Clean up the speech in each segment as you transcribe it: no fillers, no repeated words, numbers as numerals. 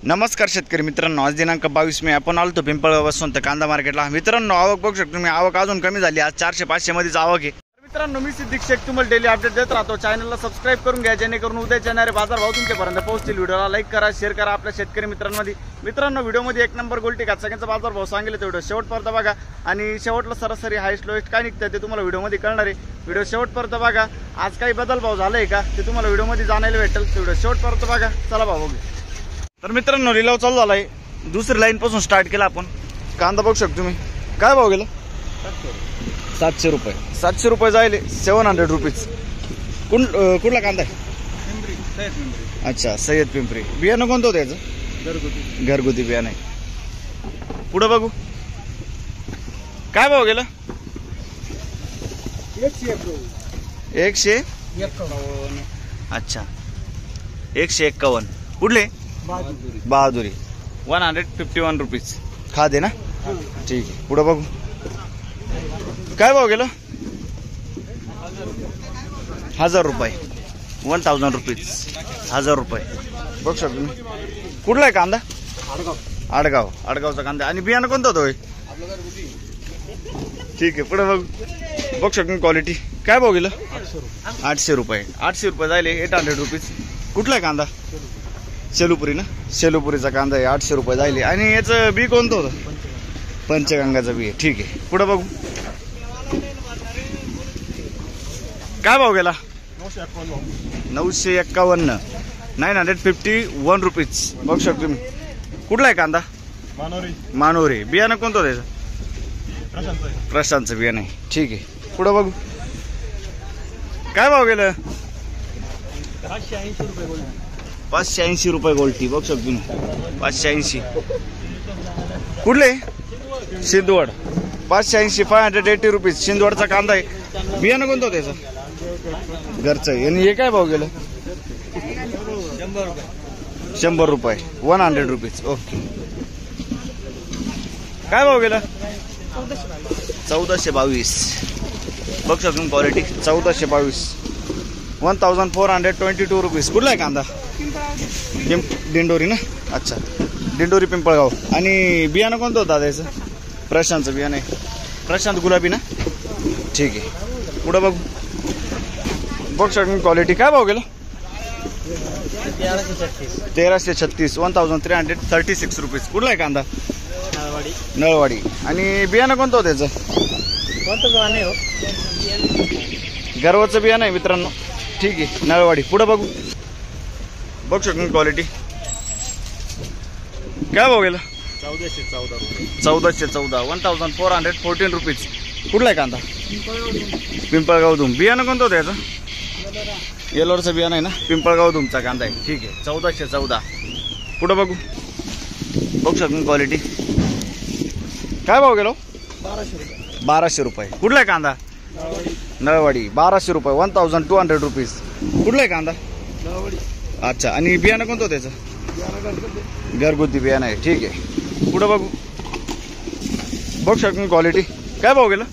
नमस्कार शेतकरी मित्रांनो, आज दिनांक 22 मे आपण आलो पिंपळगाव वसंत कांदा मार्केटला। मित्रांनो, आवक बघू शकतो तुम्ही, आवक अजून कमी झाली, आज 400-500 मध्येच आवक आहे। मित्रांनो, मी सिद्दीक शेख तुम्हाला डेली अपडेट देत राहतो। चॅनलला सबस्क्राइब करून घ्या जेणेकरून उद्याच्या येणारे बाजार भाव तुमच्यापर्यंत पोहोचतील। व्हिडिओला लाईक करा, शेअर करा आपल्या शेतकरी मित्रांमध्ये। मित्रांनो, व्हिडिओमध्ये एक नंबर गोल्टी का सगळ्यांचा बाजार भाव सांगितले तर व्हिडिओ शेवटपर्यंत बघा आणि शेवटला सरासरी हायस्ट लोएस्ट काय निघतं ते तुम्हाला व्हिडिओमध्ये कळणार आहे। व्हिडिओ शेवटपर्यंत बघा। आज काही बदल भाव झालाय का ते तुम्हाला व्हिडिओमध्ये जाणायला भेटेल, तर व्हिडिओ शेवटपर्यंत बघा। चला भाव बघू। तर मित्रांनो, लिलाव चालू झालाय, दुसरी लाईन पासून स्टार्ट केला आपण। कांदा बघू शकतो तुम्ही, काय भाव गेला? 700 रुपये। 700 रुपये जायले 700 रुपीज। कुठला कांदा आहे? अच्छा, सय्यद पिंपरी। बियाणं कोणतं होतं याचं? घरगुती बियाणं आहे। पुढे बघू, काय भाव गेला? 151। अच्छा, 151। कुठले? बहादुरी। 151 रुपीज। खाद आहे ना? ठीक आहे। पुढे बघू, काय भाव गेला? 1000 रुपये। 1000 रुपीज। 1000 रुपये बघू शकतो तुम्ही। कुठला आहे कांदा? आडगाव। आडगावचा कांदा। आणि बियाणं कोणतं होतं? ठीक आहे। पुढे बघू, बघू शकतो क्वालिटी। काय भाव गेला? 800 रुपये। 800 रुपये जायले 800 रुपीज। कुठला आहे कांदा? शेलूपुरी ना? शेलूपुरीचा कांदा आहे, 800 रुपये जायले। आणि याचं बी कोणतं होतं? पंचगंगाचं बी आहे। ठीक आहे। पुढे बघू, काय भाव गेला? 951। 951 रुपीज बघू शकतो तुम्ही। कुठला आहे कांदा? मानोरी। बियाणं कोणतं होतं याचं? प्रशांतचं बियाणं आहे। ठीक आहे। पुढे बघू, काय भाव गेलं? 580 रुपये गोल्टी बघू शकतो तुम्ही। 580। कुठले? सिंदवड। 580। 580 रुपीज सिंदवडचा कांदा आहे। बियाणं कोणतं होतं याचं? घरचं आहे। आणि हे काय भाव गेलं? 100 रुपये। 100 रुपीज। ओके। काय भाव गेला? 1422 बघू शकतो क्वालिटी। 1422। 1422 रुपीज। कुठला आहे कांदा? दिंडोरी ना? अच्छा, दिंडोरी पिंपळगाव। आणि बियाणं कोणतं होतं त्याचं? प्रशांतचं बियाणं आहे। प्रशांत गुलाबी ना? ठीक आहे। पुढे बघू, बघू शकतो क्वालिटी। काय भाव गेला? 1336। 1336 रुपीज। कुठला आहे कांदा? नळवाडी। आणि बियाणं कोणतं होतं त्याचं? गर्वाचं बियाणं आहे मित्रांनो। ठीक आहे, नळवाडी। पुढे बघू, बघू शकतो क्वालिटी। काय भाव गेला? 1414। 1414 रुपीज। कुठला आहे कांदा? पिंपळगाव धूम। बियाणं कोणतं होतं याचं? येलोरचं बियाणं आहे ना? पिंपळगाव धूमचा कांदा आहे। ठीक आहे, 1414। पुढे बघू, बघू शकतो क्वालिटी। काय भाव गेलो? 1200 रुपये। कुठला आहे कांदा? नळवाडी। 1200 रुपये। 1200 रुपीज। कुठला आहे कांदा? अच्छा, आणि बियाणं कोणतं होतं त्याचं? घरगुती बियाणं आहे। ठीक आहे। पुढे बघू, बघू शकतो क्वालिटी। काय भाव गेला?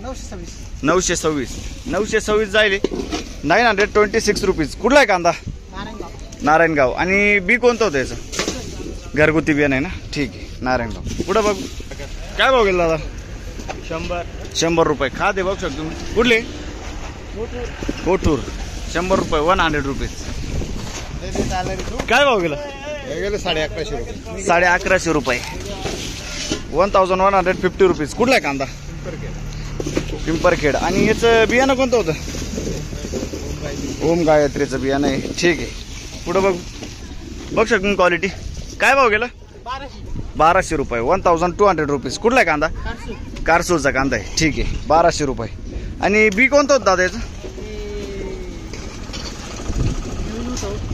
926। 926 जायले 926 रुपीज। कुठला आहे कांदा? नारायणगाव। आणि बी कोणतं होतं याचं? घरगुती बियाणं आहे ना? ठीक आहे, नारायणगाव। पुढे बघू, काय भाव गेला दादा? 100 रुपये। खाद आहे बघू शकतो तुम्ही। कुठले? कोठूर। 100 रुपये। 100 रुपीज। काय भाव गेला? 1150 रुपये। 1150 रुपये। 1150 रुपीज। कुठला आहे कांदा? पिंपरखेड। आणि याचं बियाणं कोणतं होतं? ओम गायत्रीचं बियाणं आहे। ठीक आहे। पुढे बघू, बघू शकतो क्वालिटी। काय भाव गेला? 1200 रुपये। 1200 रुपीज। कुठला आहे कांदा? कारसूरचा कांदा आहे। ठीक आहे, 1200 रुपये। आणि बी कोणतं होतं दादा याचं?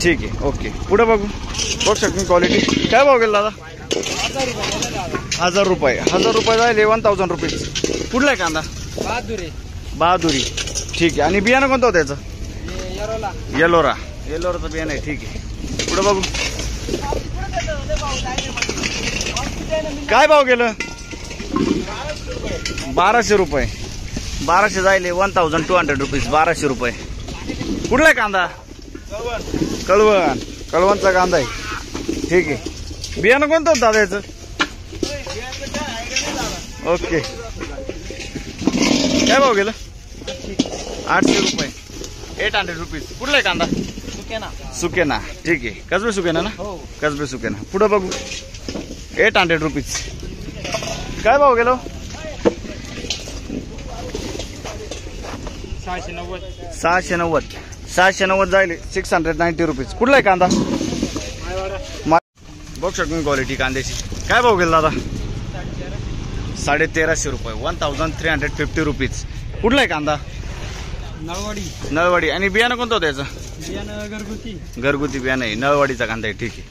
ठीक आहे, ओके। पुढे बघू, बघू शकतो क्वालिटी। काय भाव गेला दादा? 1000 रुपये। 1000 रुपये जायले 1000 रुपीज। कुठला आहे कांदा? बहादुरी। ठीक आहे। आणि बियाणं कोणतं होतं याचं? येलोरा। येलोराचं बियाणं आहे। ठीक आहे। पुढे बघू, काय भाव गेलं? 1200 रुपये। 1200 जायले 1200 रुपीज। 1200 रुपये। कुठला कांदा? कळवण. कळवणचा कांदा आहे. ठीक आहे, बियाणं कोणतं होतं दादा याचं? ओके, काय भाव गेलं? 800 रुपये, 800 रुपीज. कुठला आहे कांदा? सुकेना. ठीक आहे, कसबे सुकेना ना? कसबे सुकेना. पुढे बघू. 800 रुपीज. काय भाव गेलो? 690 जायले. 690 रुपीज. कुठला आहे कांदा? बघ शकून क्वालिटी कांद्याची. काय भाव गेला दादा? 1350 रुपये, 1350 रुपीज. कुठला आहे कांदा? नळवाडी. आणि बियाणं कोणतं होतं याचं? घरगुती बियाणं आहे, नळवाडीचा कांदा आहे. ठीक आहे,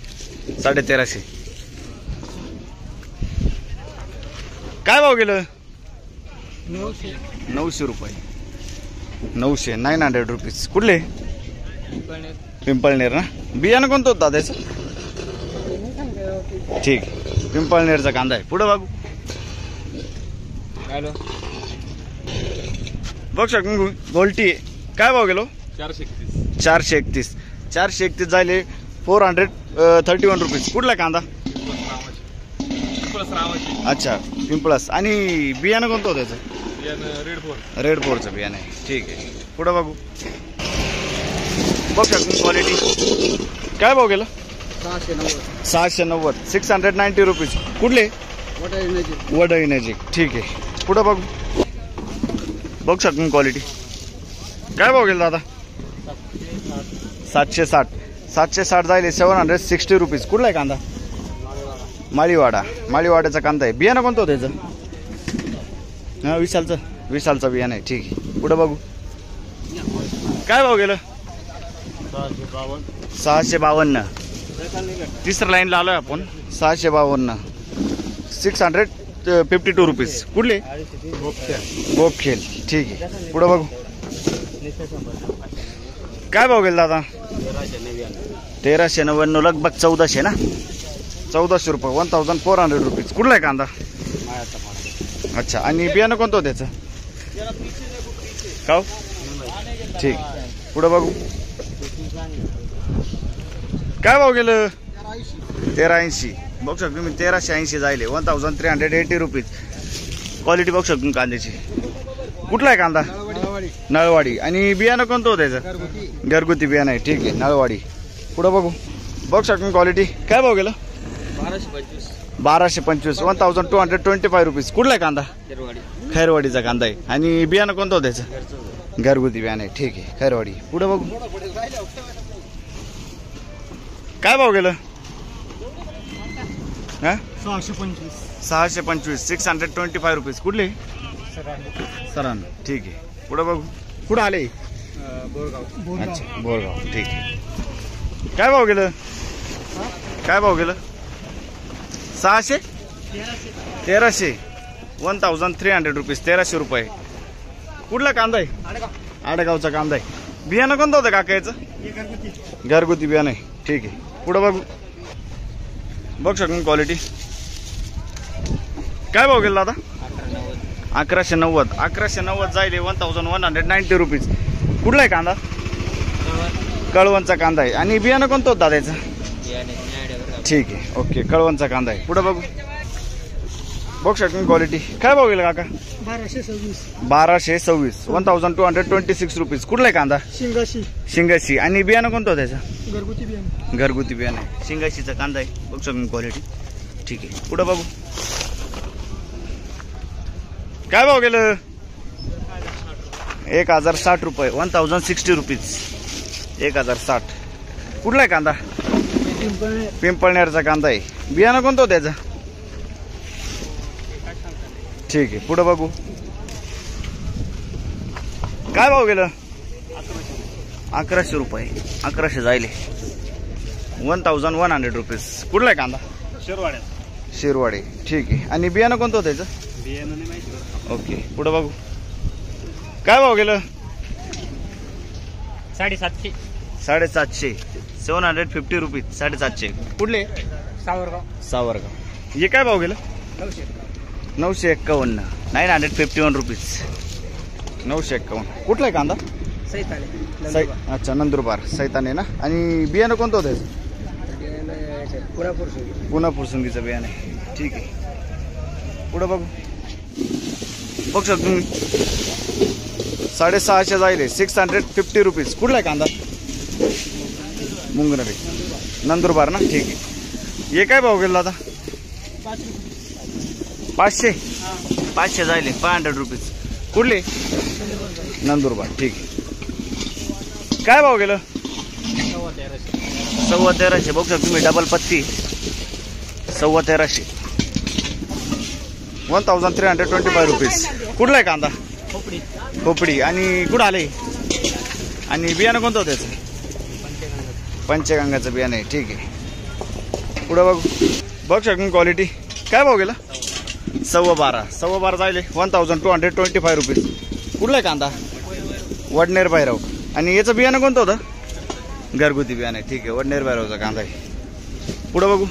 1350. काय भाव गेलं? 900 रुपये, 900 रुपीज. कुठले? पिंपळनेर ना. बियाणं कोणतं होतं दादा याचं? ठीक, पिंपळनेरचा कांदा आहे. पुढे बघू. बघ शकून गोल्टी. काय भाव गेलो? 431. 431 जायले. 431 रुपीज. कुठला कांदा? अच्छा, पिंपळस. आणि बियाणं कोणतं होतं त्याचं? रेड फोरचं बियाणं आहे. ठीक आहे, पुढे बघू. बघ शकून क्वालिटी. काय भाव गेलं? 690. 690 रुपीज. कुठले? वडळी नजीक. ठीक आहे, पुढे बघू. बघ शकून क्वालिटी. काय भाव गेला दादा? 760 जायले. 760 रुपीज. कुठला आहे कांदा? माळीवाड्याचा कांदा आहे. बियाणं कोणतं होतं त्याचं? हा, विशालचं बियाणं आहे. ठीक आहे, पुढे बघू. काय भाव गेलं? 652. तिसऱ्या लाईनला आलोय आपण. 652. 652 रुपीज. कुठले? बोपखेल. ठीक आहे, पुढे बघू. काय भाव गेला दादा? 1399. लगभग 1400 ना. 1400 रुपये, 1400 रुपीज. कुठला आहे कांदा? अच्छा, आणि बियाणं कोणतं होतं त्याचं? का? ठीक, पुढे बघू. काय भाव गेलं? 1380. बघू शकतो मी. 1380 जायले. 1380 रुपीज. क्वालिटी बघू शकतो कांद्याची. कुठला आहे कांदा? नळवाडी. आणि बियाणं कोणतं होतं त्याचं? घरगुती बियाणं आहे. ठीक आहे, नळवाडी. पुढे बघू. बघू शकतो क्वालिटी. काय भाव गेलं? 1225. 1225 रुपीज. कुठला आहे कांदा? खैरवाडीचा कांदा आहे. आणि बियाणं कोणतं होतं त्याचं? घरगुती बियाणं आहे. ठीक आहे, खैरवाडी. पुढे बघू. काय भाव गेलं? 625. 625 रुपीज. कुठले? सरान. ठीक आहे, पुढे बघू. कुठं आले? अच्छा, बोरगाव. ठीक आहे. काय भाव गेलं? 600? 1300. 1300 रुपीज. 1300 रुपये. कुठला कांदा आहे? आडगावचा कांदा आहे. बियाणं कोणतं होतं काका याचं? घरगुती बियाणं आहे. ठीक आहे, पुढे बघू. बघ शकून क्वालिटी. काय भाव गेला दादा? 1190. 1190 जायले. 1190 रुपीज. कुठला आहे कांदा? कळवणचा कांदा आहे. आणि बियाणं कोणतं होतं दादा याचं? ठीक आहे, ओके, कळवणचा कांदा आहे. पुढे बघू. बघ शकून क्वालिटी. काय भाव गेला काका? 1226. 1226 रुपीज. कुठला आहे कांदा? शिंगाशी. आणि बियाणं कोणतं होतं त्याचं? घरगुती बियाणं आहे. शिंगाशीचा कांदा आहे. बघ शकून क्वालिटी. ठीक आहे, पुढे बघू. काय भाव गेलं? 1060 रुपये. 1060 रुपीज. 1060. कुठला आहे कांदा? पिंपळनेरचा कांदा आहे. बियाणं कोणतं होतं त्याचं? ठीक आहे, पुढे बघू. काय भाव गेलं? 1100 रुपये. 1100 जायले. 1100 रुपीज. कुठला आहे कांदा? शिरवाडे. ठीक आहे. आणि बियाणं कोणतं होतं त्याचं? बियाणं नाही माहिती. ओके, पुढे बघू. काय भाव गेलं? 750. 750. 750 रुपीज. 750. कुठले? सावरगाव. हे काय भाव गेलं? 951. 951 रुपीज. 951. कुठला आहे कांदा? अच्छा, नंदुरबार. सैताने ना. आणि बियाणं कोणतं होतं? पुन्हा फुरसुंगीचं बियाणं आहे. ठीक आहे. पुढं बघू शकता तुम्ही 650 जाईल 650 रुपीज. कुठला आहे कांदा? मुंगनबे नंदुरबार ना. ठीक आहे. हे काय भाव गेला आता? 500 जाईल 500 रुपीज. कुठले? नंदुरबार. ठीक आहे. काय भाव गेलं? 1350. बघू शकता तुम्ही डबल पत्ती 1350 1325 रुपीज. कुठला आहे कांदा? खोपडी. आणि कुठं आले? आणि बियाणं कोणतं होतं त्याचं? पंचगंगाचं बियाणं आहे. ठीक आहे. पुढं बघू शकता क्वालिटी. काय भाव गेला? 12.5 जायले 1225 रुपीज. कुठला आहे कांदा? वडनेर भैरव. आणि याचं बियाणं कोणतं होतं? घरगुती बियाणं आहे. ठीक आहे. वडनेर भैरवचा कांदा आहे. पुढं बघू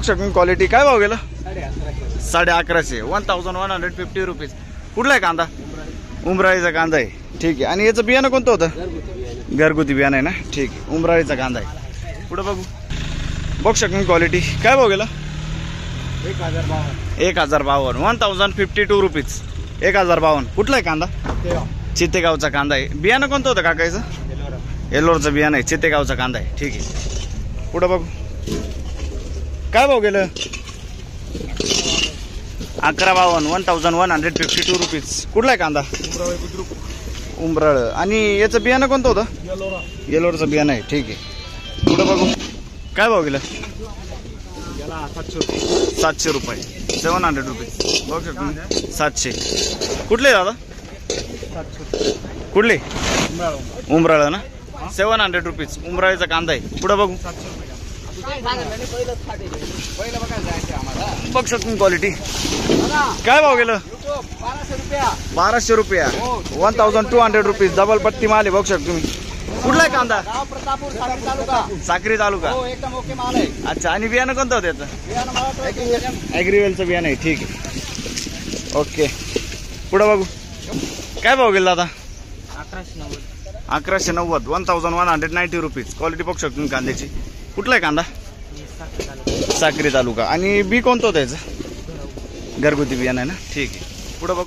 शकता क्वालिटी. काय भाव गेला? 1150 1150 रुपीज. कुठला आहे कांदा? उमराळीचा कांदा आहे. ठीक आहे. आणि याचं बियाणं कोणतं होतं? घरगुती बियाणं आहे ना. ठीक आहे. उमराळीचा कांदा आहे. पुढं बघू शकता क्वालिटी. काय भाव गेला? 1052 1052 रुपीज. 1052. कुठला आहे कांदा? चितेगावचा कांदा आहे. बियाणं कोणतं होतं काकायचं? येल्लोरचं बियाणं आहे. चितेगावचा कांदा आहे. ठीक आहे. पुढं बघू. काय भाव गेलं? 1152 1152 रुपीज. कुठला आहे कांदा? उमराळ. आणि याचं बियाणं कोणतं होतं? येल्लोरचं बियाणं आहे. ठीक आहे. पुढं बघू. काय भाव गेलं? 700 रुपये 700 रुपीज. बघू शकतो 700. कुठले दादा? कुठले? उमराळ ना. 700 रुपीज. उमराळीचा कांदा आहे. पुढं बघू शकतो क्वालिटी. काय भाव गेलं? 1200 रुपया 1200 रुपीज. डबल पत्ती माल आहे. बघू शकतो तुम्ही. कुठला आहे कांदा? साक्री तालुका. अच्छा. आणि बियाणं कोणतं होतं त्याचं? ॲग्रीवेलचं बियाणं आहे. ठीक आहे. ओके. पुढं बघू. काय भाव गेला आता? 1190 1190 रुपीज. क्वालिटी बघू शकतो तुम्ही कांद्याची. कुठला आहे कांदा? साक्री तालुका. आणि बी कोणतं होतं याचं? घरगुती बियाणं आहे ना. ठीक आहे. पुढं बघू.